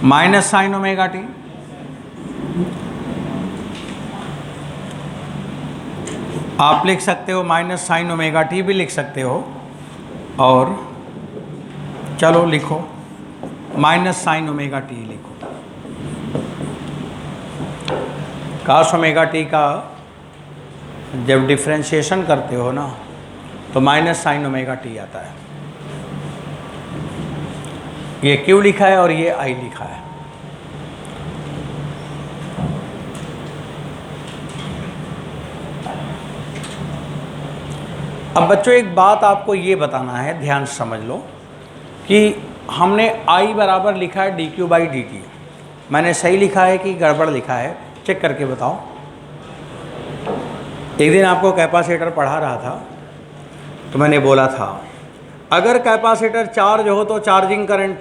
Minus sign omega T, आप लिख सकते हो माइनस साइन ओमेगा टी भी लिख सकते हो, और चलो लिखो माइनस साइन ओमेगा टी लिखो। काश ओमेगा टी का जब डिफ्रेंशिएशन करते हो ना तो माइनस साइन ओमेगा टी आता है। ये क्यू लिखा है और ये आई लिखा है। अब बच्चों एक बात आपको ये बताना है, ध्यान से समझ लो कि हमने I बराबर लिखा है D Q by D T. मैंने सही लिखा है कि गड़बड़ लिखा है, चेक करके बताओ। एक दिन आपको कैपेसिटर पढ़ा रहा था तो मैंने बोला था अगर कैपेसिटर चार्ज हो तो चार्जिंग करंट,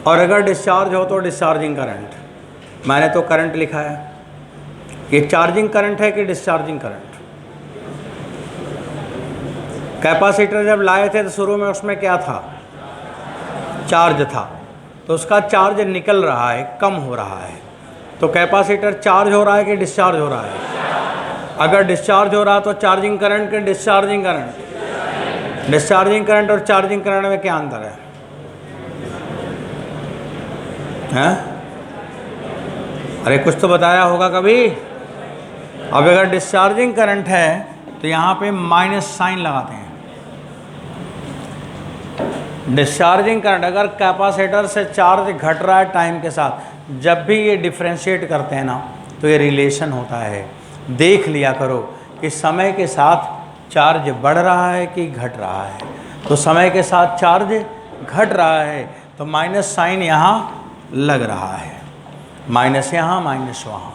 और अगर डिस्चार्ज हो तो डिस्चार्जिंग करंट। मैंने तो करंट लिखा है, ये चार्जिंग करंट है कि डिस्चार्जिंग करंट। कैपेसिटर जब लाए थे तो शुरू में उसमें क्या था, चार्ज था, तो उसका चार्ज निकल रहा है, कम हो रहा है। तो कैपेसिटर चार्ज हो रहा है कि डिस्चार्ज हो रहा है? अगर डिस्चार्ज हो रहा तो चार्जिंग करंट के डिस्चार्जिंग करंट। डिस्चार्जिंग करंट और चार्जिंग करंट में क्या अंतर है? हैं? अरे कुछ तो बताया होगा कभी। अब अगर डिस्चार्जिंग करंट है तो यहाँ पे माइनस साइन लगाते हैं। डिस्चार्जिंग करंट, अगर कैपेसिटर से चार्ज घट रहा है टाइम के साथ, जब भी ये डिफ्रेंशिएट करते हैं ना तो ये रिलेशन होता है। देख लिया करो कि समय के साथ चार्ज बढ़ रहा है कि घट रहा है। तो समय के साथ चार्ज घट रहा है तो माइनस साइन यहाँ लग रहा है, माइनस यहाँ माइनस वहाँ।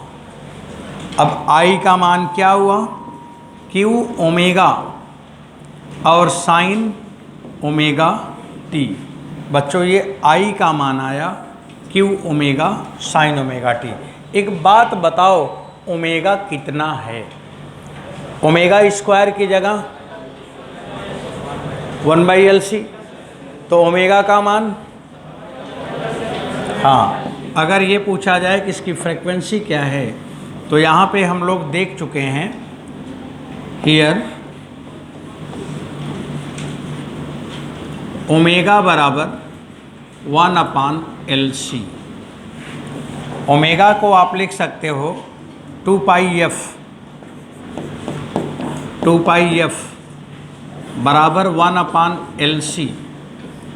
अब आई का मान क्या हुआ, क्यू ओमेगा और साइन ओमेगा टी। बच्चों ये आई का मान आया, Q omega sine omega T. एक बात बताओ, ओमेगा कितना है? ओमेगा स्क्वायर की जगह 1/LC, तो ओमेगा का मान, हाँ, अगर ये पूछा जाए कि इसकी फ्रीक्वेंसी क्या है तो यहाँ पे हम लोग देख चुके हैं, हियर ओमेगा बराबर 1/LC। ओमेगा को आप लिख सकते हो 2πf बराबर 1/LC।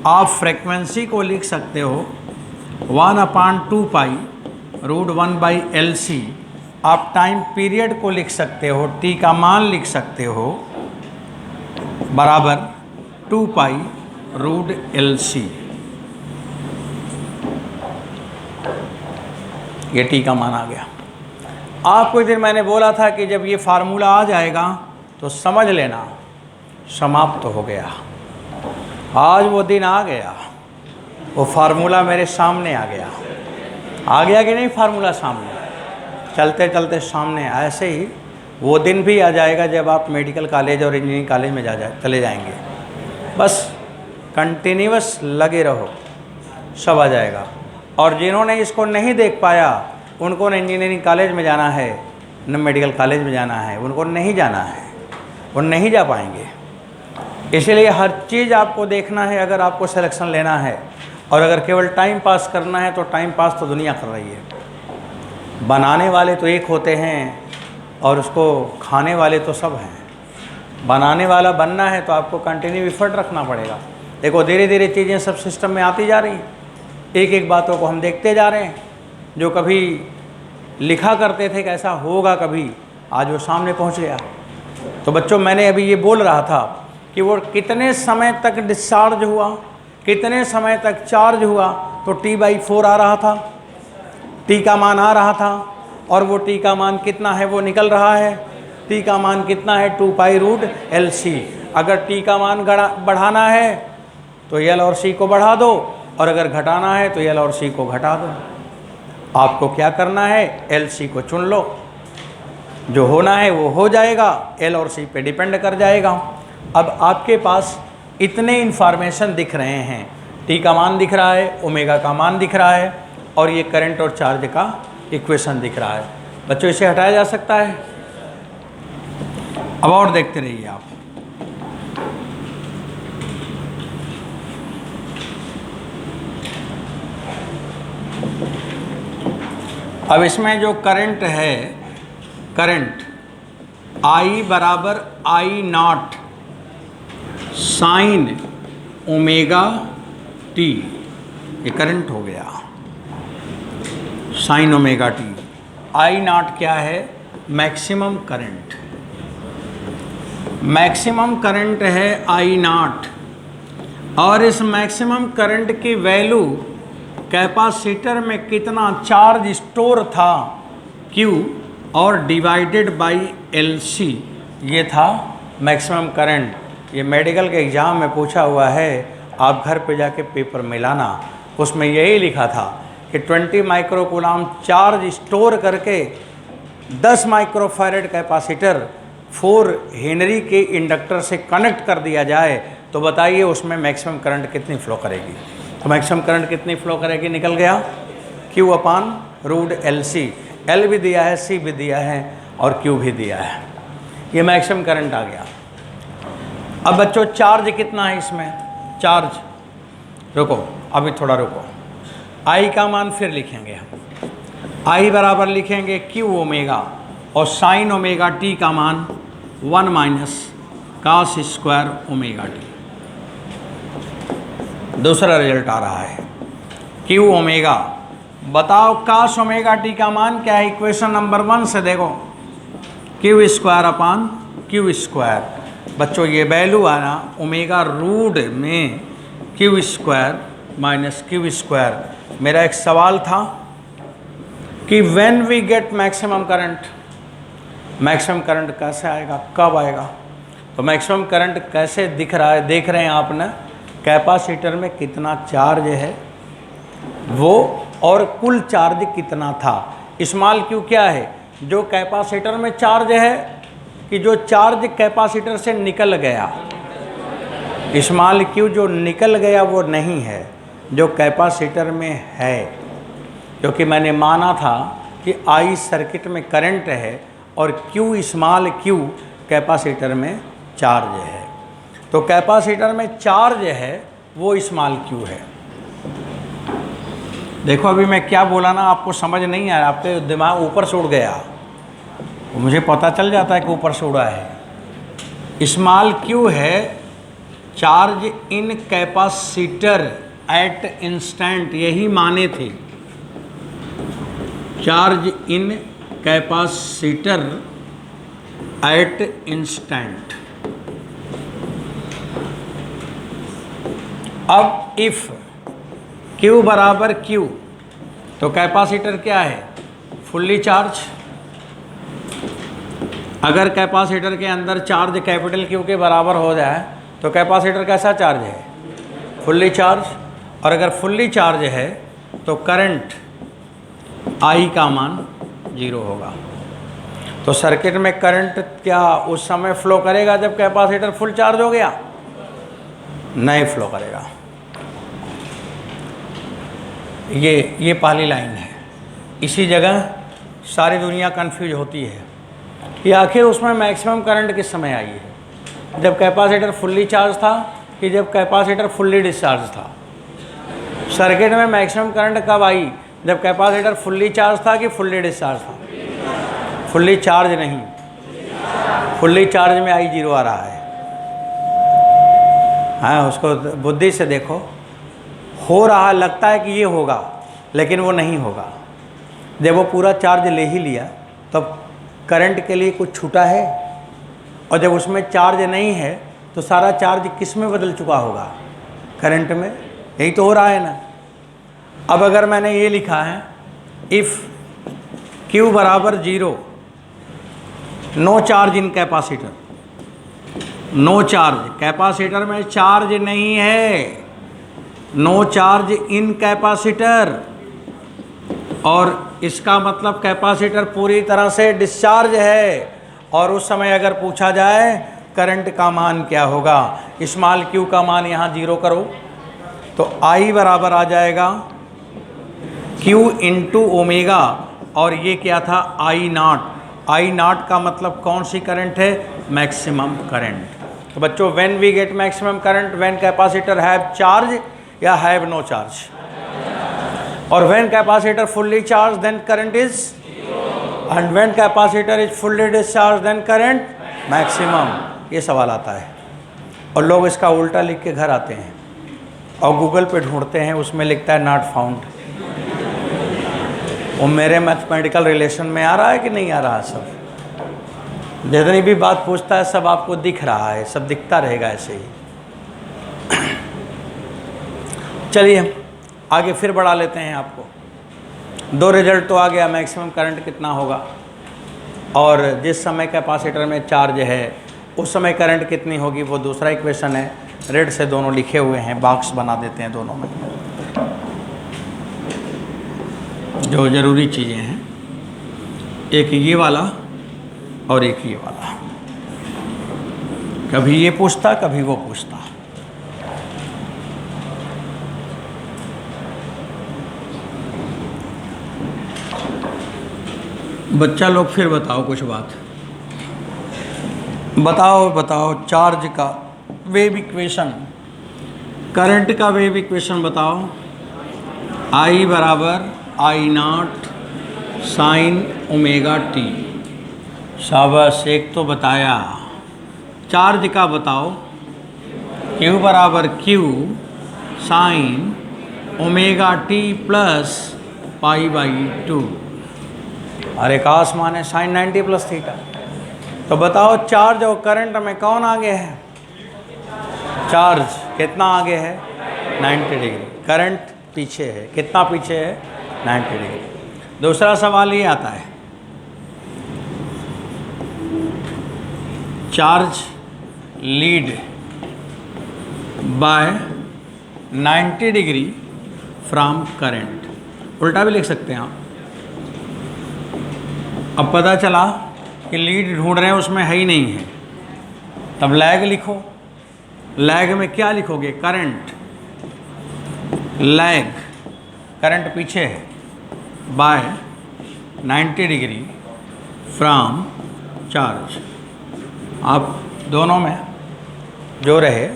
आप फ्रीक्वेंसी को लिख सकते हो 1/2π रूट 1/LC। आप टाइम पीरियड को लिख सकते हो, टी का मान लिख सकते हो बराबर 2π रूट LC। ये टी का मान आ गया। आपको इधर मैंने बोला था कि जब ये फार्मूला आ जाएगा तो समझ लेना समाप्त हो गया। आज वो दिन आ गया, वो फार्मूला मेरे सामने आ गया कि नहीं? फार्मूला सामने, चलते चलते सामने। ऐसे ही वो दिन भी आ जाएगा जब आप मेडिकल कॉलेज और इंजीनियरिंग कॉलेज में चले जाएंगे। बस कंटिन्यूअस लगे रहो, सब आ जाएगा। और जिन्होंने इसको नहीं देख पाया उनको न इंजीनियरिंग कॉलेज में जाना है न मेडिकल कॉलेज में जाना है, उनको नहीं जाना है, वो नहीं जा पाएंगे। इसलिए हर चीज़ आपको देखना है अगर आपको सिलेक्शन लेना है। और अगर केवल टाइम पास करना है तो टाइम पास तो दुनिया कर रही है। बनाने वाले तो एक होते हैं और उसको खाने वाले तो सब हैं। बनाने वाला बनना है तो आपको कंटिन्यू एफर्ट रखना पड़ेगा। देखो धीरे धीरे चीज़ें सब सिस्टम में आती जा रही, एक एक बातों को हम देखते जा रहे हैं। जो कभी लिखा करते थे कैसा होगा कभी, आज वो सामने पहुंच गया। तो बच्चों मैंने अभी ये बोल रहा था कि वो कितने समय तक डिस्चार्ज हुआ, कितने समय तक चार्ज हुआ, तो T/4 आ रहा था, टी का मान आ रहा था। और वो टी का मान कितना है वो निकल रहा है। टी का मान कितना है 2π रूट LC। अगर टी का मान बढ़ाना है तो L और C को बढ़ा दो, और अगर घटाना है तो L और C को घटा दो। आपको क्या करना है, LC को चुन लो, जो होना है वो हो जाएगा, L और C पे डिपेंड कर जाएगा। अब आपके पास इतने इन्फॉर्मेशन दिख रहे हैं, टी का मान दिख रहा है, ओमेगा का मान दिख रहा है, और ये करंट और चार्ज का इक्वेशन दिख रहा है। बच्चों इसे हटाया जा सकता है। अब और देखते रहिए आप। अब इसमें जो करंट है, करंट I बराबर I not sign omega T, ये करंट हो गया sign omega T. I not क्या है? Maximum current. मैक्सिमम करंट है I नॉट, और इस मैक्सिमम करंट की वैल्यू कैपेसिटर में कितना चार्ज स्टोर था Q और डिवाइडेड बाई LC, ये था मैक्सिमम करंट। ये मेडिकल के एग्ज़ाम में पूछा हुआ है, आप घर पे जाके पेपर में लाना। उसमें यही लिखा था कि 20 माइक्रोकूलाम चार्ज स्टोर करके 10 माइक्रोफैरेड कैपेसिटर 4 हेनरी के इंडक्टर से कनेक्ट कर दिया जाए तो बताइए उसमें मैक्सिमम करंट कितनी फ्लो करेगी। तो मैक्सिमम करंट कितनी फ्लो करेगी निकल गया, Q upon root LC। L भी दिया है, C भी दिया है और Q भी दिया है। ये मैक्सिमम करंट आ गया। अब बच्चों चार्ज कितना है इसमें? चार्ज, रुको अभी थोड़ा रुको, I का मान फिर लिखेंगे हम। I बराबर लिखेंगे Q ओमेगा और साइन ओमेगा टी का मान 1 minus cos square omega T. दूसरा रिजल्ट आ रहा है Q ओमेगा। बताओ कास ओमेगा टी का मान क्या है? इक्वेशन नंबर 1 से देखो, Q square upon Q square. बच्चों ये वैल्यू आना ओमेगा रूट में Q square minus Q square. मेरा एक सवाल था कि when we get maximum current, maximum current कैसे आएगा, कब आएगा? तो मैक्सिमम करंट कैसे दिख रहा है, देख रहे हैं आपने, कैपेसिटर में कितना चार्ज है वो और कुल चार्ज कितना था। स्मॉल क्यू क्या है? जो कैपेसिटर में चार्ज है कि जो चार्ज कैपेसिटर से निकल गया। स्मॉल क्यू जो निकल गया वो नहीं है, जो कैपेसिटर में है, क्योंकि मैंने माना था कि I सर्किट में करंट है और Q स्मॉल Q कैपेसिटर में चार्ज है। तो कैपेसिटर में चार्ज है वो स्मॉल Q है। देखो अभी मैं क्या बोला ना, आपको समझ नहीं आया, आपके दिमाग ऊपर से उड़ गया। मुझे पता चल जाता है कि ऊपर से उड़ा है। स्मॉल Q है charge in capacitor at instant, यही माने थे, charge in capacitor at instant. अब इफ Q बराबर Q तो कैपेसिटर क्या है? Fully charge. अगर कैपेसिटर के अंदर चार्ज कैपिटल Q के बराबर हो जाए तो कैपेसिटर कैसा चार्ज है? Fully charge. और अगर फुल्ली चार्ज है तो करंट I का मान 0 होगा। तो सर्किट में करंट क्या उस समय फ्लो करेगा जब कैपेसिटर फुल चार्ज हो गया? नहीं फ्लो करेगा। ये पहली लाइन है। इसी जगह सारी दुनिया कंफ्यूज होती है कि आखिर उसमें मैक्सिमम करंट किस समय आई है, जब कैपेसिटर फुल्ली चार्ज था कि जब कैपेसिटर फुल्ली डिस्चार्ज था। सर्किट में मैक्सिमम करंट कब आई? जब कैपेसिटर फुल्ली चार्ज था कि फुल्ली डिस्चार्ज था? फुल्ली चार्ज नहीं, फुल्ली चार्ज में I 0 आ रहा है। हाँ, उसको बुद्धि से देखो, हो रहा लगता है कि ये होगा लेकिन वो नहीं होगा। जब वो पूरा चार्ज ले ही लिया तब करंट के लिए कुछ छूटा है, और जब उसमें चार्ज नहीं है तो सारा चार्ज किस में बदल चुका होगा? करंट में। यही तो हो रहा है ना। अब अगर मैंने ये लिखा है इफ़ Q बराबर 0, no charge in capacitor, no charge, capacitor में चार्ज नहीं है, नो चार्ज इन कैपेसिटर, और इसका मतलब कैपेसिटर पूरी तरह से डिस्चार्ज है। और उस समय अगर पूछा जाए करंट का मान क्या होगा, स्मॉल Q का मान यहाँ 0 करो तो I बराबर आ जाएगा Q इंटू ओमेगा, और ये क्या था आई नॉट। आई नॉट का मतलब कौन सी करंट है, मैक्सिमम करंट। तो बच्चों when we get maximum current, when capacitor have charge या हैव नो चार्ज, और when capacitor fully charge then current is, and when capacitor is fully discharge then current maximum. ये सवाल आता है और लोग इसका उल्टा लिख के घर आते हैं और गूगल पे ढूंढते हैं, उसमें लिखता है नॉट फाउंड। वो मेरे मैथमेटिकल रिलेशन में आ रहा है कि नहीं आ रहा है, सब जितनी भी बात पूछता है सब आपको दिख रहा है, सब दिखता रहेगा ऐसे ही। चलिए आगे फिर बढ़ा लेते हैं आपको। दो रिजल्ट तो आ गया, मैक्सिमम करंट कितना होगा और जिस समय कैपेसिटर में चार्ज है उस समय करंट कितनी होगी, वो दूसरा इक्वेशन है। रेड से दोनों लिखे हुए हैं, बॉक्स बना देते हैं दोनों में, जो ज़रूरी चीज़ें हैं, एक ये वाला और एक ये वाला। कभी ये पूछता कभी वो पूछता। बच्चा लोग फिर बताओ कुछ बात, बताओ चार्ज का वेव इक्वेशन, करंट का वेव इक्वेशन बताओ। I बराबर आई नॉट साइन ओमेगा टी। शाबाश, एक तो बताया। चार्ज का बताओ, Q बराबर Q sign omega T plus pi by 2। अरे का आसमान है, साइन 90 प्लस थीटा। तो बताओ चार्ज और करंट में कौन आगे है? चार्ज कितना आगे है? 90 डिग्री। करंट पीछे है, कितना पीछे है? 90 डिग्री। दूसरा सवाल ये आता है, charge lead by 90 degree from current. उल्टा भी लिख सकते हैं आप। अब पता चला कि लीड ढूंढ रहे हैं, उसमें है ही नहीं है, तब लैग लिखो। लैग में क्या लिखोगे? करंट। लैग, करंट पीछे है, बाय 90 डिग्री फ्रॉम चार्ज। आप दोनों में जो रहे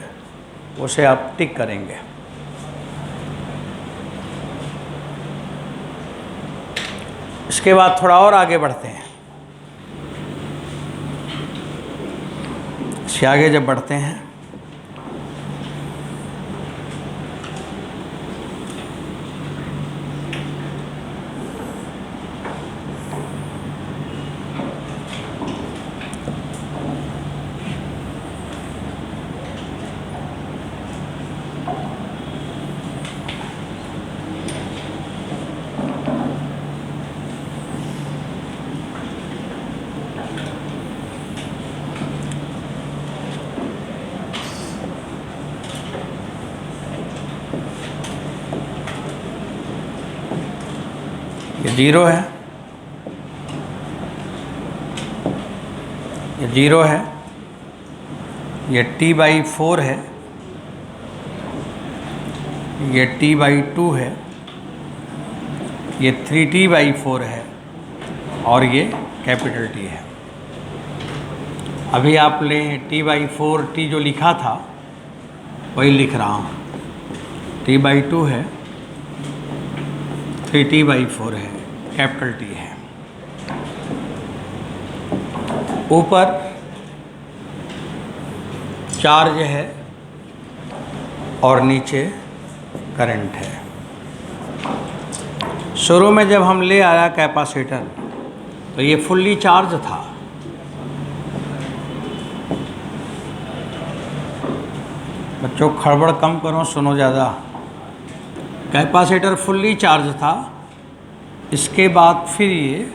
उसे आप टिक करेंगे। इसके बाद थोड़ा और आगे बढ़ते हैं। इसके आगे जब बढ़ते हैं जीरो है, ये जीरो है, ये T/4 है, ये T/2 है, ये 3T/4 है और ये कैपिटल T है। अभी आप लें T/4, T जो लिखा था वही लिख रहा हूँ, T/2 है, 3T/4 है, कैपिटल T है। ऊपर चार्ज है और नीचे करंट है। शुरू में जब हम ले आया कैपेसिटर तो ये फुल्ली चार्ज था, बच्चों खड़बड़ कम करो, सुनो ज़्यादा। कैपेसिटर फुल्ली चार्ज था, इसके बाद फिर ये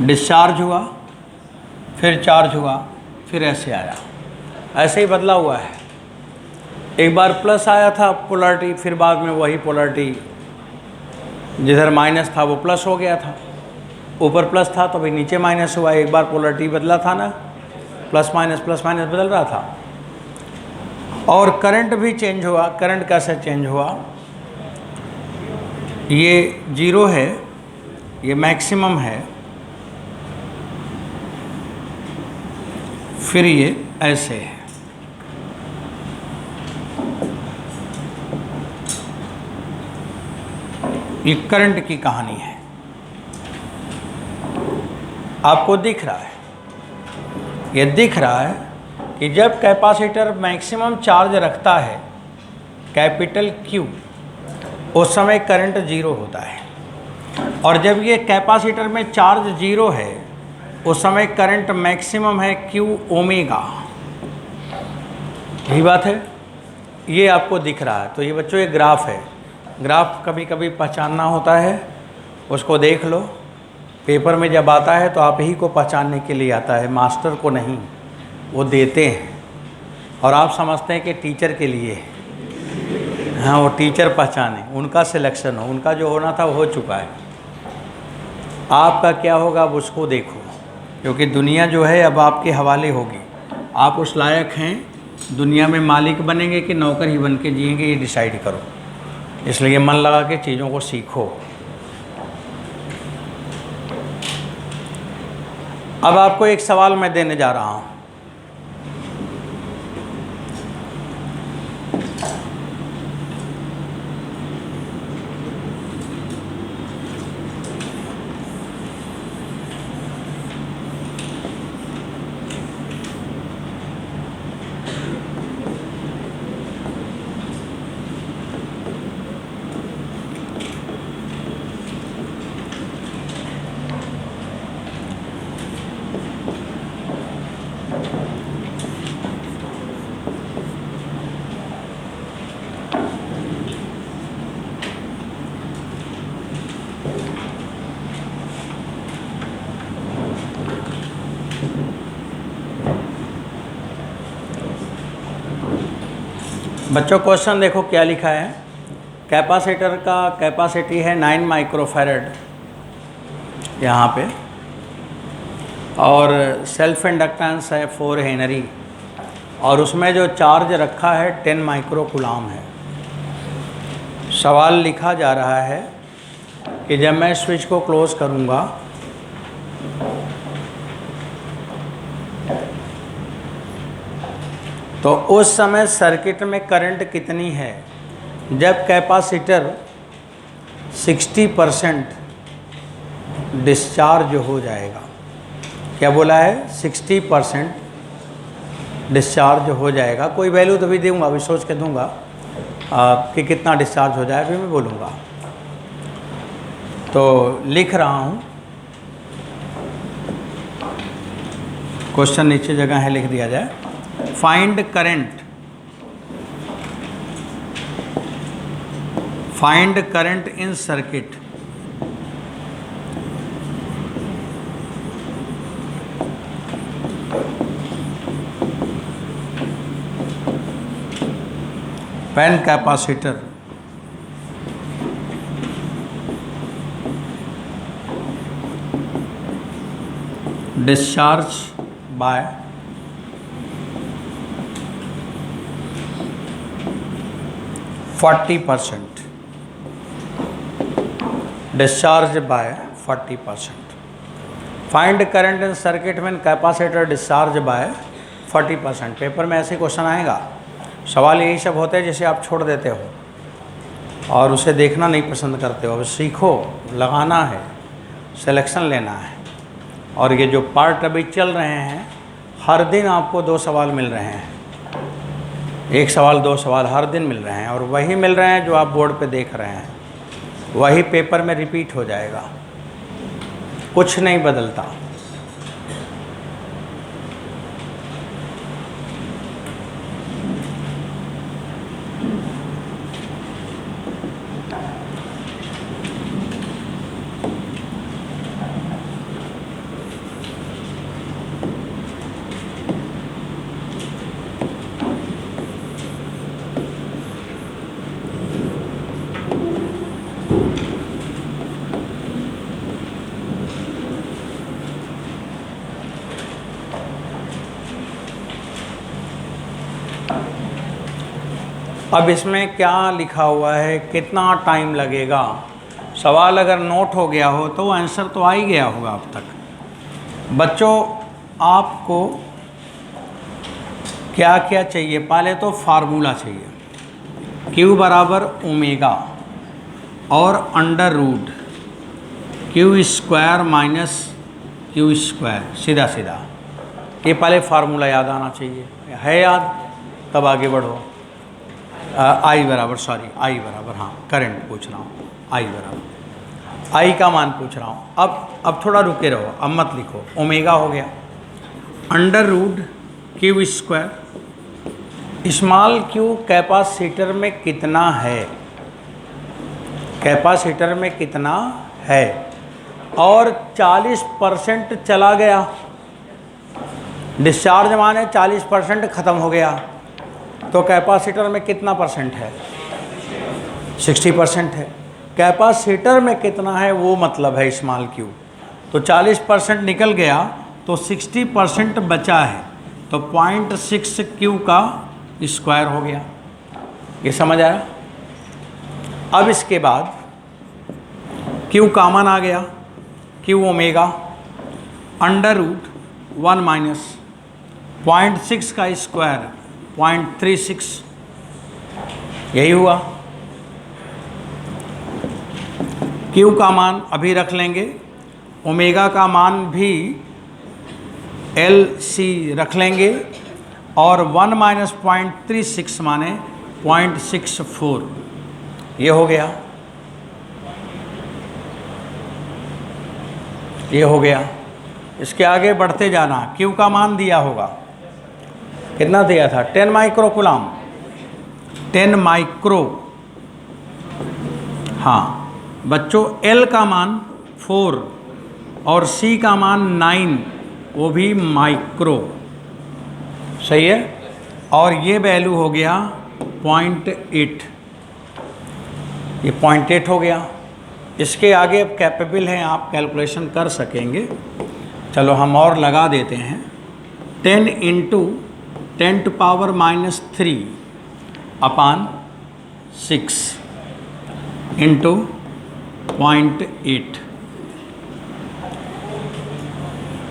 डिस्चार्ज हुआ, फिर चार्ज हुआ, फिर ऐसे आया, ऐसे ही बदला हुआ है। एक बार प्लस आया था पोलरिटी, फिर बाद में वही पोलरिटी जिधर माइनस था वो प्लस हो गया था, ऊपर प्लस था तो भाई नीचे माइनस हुआ। एक बार पोलरिटी बदला था ना, प्लस माइनस बदल रहा था। और करंट भी चेंज हुआ। करंट कैसे चेंज हुआ? ये 0 है, ये मैक्सिमम है, फिर ये ऐसे है। ये करंट की कहानी है। आपको दिख रहा है, ये दिख रहा है कि जब कैपेसिटर मैक्सिमम चार्ज रखता है कैपिटल Q, उस समय करंट 0 होता है, और जब ये कैपेसिटर में चार्ज 0 है उस समय करंट मैक्सिमम है Q ओमेगा। यही बात है, ये आपको दिख रहा है। तो ये बच्चों एक ग्राफ है। ग्राफ कभी कभी पहचानना होता है, उसको देख लो। पेपर में जब आता है तो आप ही को पहचानने के लिए आता है, मास्टर को नहीं। वो देते हैं और आप समझते हैं कि टीचर के लिए। हाँ, वो टीचर पहचाने, उनका सिलेक्शन हो, उनका जो होना था वो हो चुका है। आपका क्या होगा अब उसको देखो, क्योंकि दुनिया जो है अब आपके हवाले होगी। आप उस लायक हैं, दुनिया में मालिक बनेंगे कि नौकर ही बन के जिएंगे, ये डिसाइड करो। इसलिए मन लगा के चीज़ों को सीखो। अब आपको एक सवाल मैं देने जा रहा हूँ। बच्चों क्वेश्चन देखो क्या लिखा है। कैपेसिटर का कैपेसिटी है 9 माइक्रोफैरड यहाँ पे, और सेल्फ इंडक्टेंस है 4 हेनरी, और उसमें जो चार्ज रखा है 10 माइक्रो कूलम है। सवाल लिखा जा रहा है कि जब मैं स्विच को क्लोज करूँगा तो उस समय सर्किट में करंट कितनी है जब कैपेसिटर 60% डिस्चार्ज हो जाएगा। क्या बोला है? 60% डिस्चार्ज हो जाएगा। कोई वैल्यू तो भी दूंगा, अभी सोच के दूंगा कि कितना डिस्चार्ज हो जाए, अभी मैं बोलूँगा। तो लिख रहा हूँ, क्वेश्चन नीचे जगह है, लिख दिया जाए। Find current in circuit when capacitor discharge by 40%, discharge by 40%. Find current in circuit when capacitor discharge by 40%. Paper में ऐसे क्वेश्चन आएगा। सवाल यही सब होते हैं जैसे आप छोड़ देते हो और उसे देखना नहीं पसंद करते हो। अब सीखो, लगाना है, सिलेक्शन लेना है। और ये जो पार्ट अभी चल रहे हैं, हर दिन आपको 2 सवाल मिल रहे हैं। 1 सवाल 2 सवाल हर दिन मिल रहे हैं, और वही मिल रहे हैं जो आप बोर्ड पे देख रहे हैं, वही पेपर में रिपीट हो जाएगा, कुछ नहीं बदलता। अब इसमें क्या लिखा हुआ है, कितना टाइम लगेगा सवाल अगर नोट हो गया हो तो आंसर तो आ ही गया होगा अब तक। बच्चों आपको क्या क्या चाहिए? पहले तो फार्मूला चाहिए, Q बराबर ओमेगा और under root Q square minus Q square, सीधा सीधा। ये पहले फार्मूला याद आना चाहिए, है याद? तब आगे बढ़ो। आई बराबर हाँ करंट पूछ रहा हूँ, आई बराबर आई का मान पूछ रहा हूँ। अब थोड़ा रुके रहो, अब मत लिखो। ओमेगा हो गया under root Q square, small Q capacitor में कितना है, कैपेसिटर में कितना है, और 40% चला गया, डिस्चार्ज माने 40% ख़त्म हो गया, तो कैपेसिटर में कितना परसेंट है? 60% है। कैपेसिटर में कितना है वो मतलब है स्मॉल क्यू। तो 40% निकल गया तो 60% बचा है, तो 0.6 क्यू का स्क्वायर हो गया। ये समझ आया? अब इसके बाद क्यू कॉमन आ गया, Q omega under root 1 minus 0.6 का स्क्वायर 0.36, यही हुआ। क्यू का मान अभी रख लेंगे, ओमेगा का मान भी LC रख लेंगे, और 1 माइनस 0.36 माने 0.64, ये हो गया, ये हो गया। इसके आगे बढ़ते जाना। क्यू का मान दिया होगा, कितना दिया था? 10 माइक्रो कूलम, 10 माइक्रो। हाँ बच्चों, L का मान 4 और C का मान 9, वो भी माइक्रो, सही है। और ये वैल्यू हो गया 0.8, ये 0.8 हो गया। इसके आगे अब कैपेबल हैं, आप कैलकुलेशन कर सकेंगे। चलो हम और लगा देते हैं। 10 इंटू 10⁻³ अपान 6 इंटू 0.8,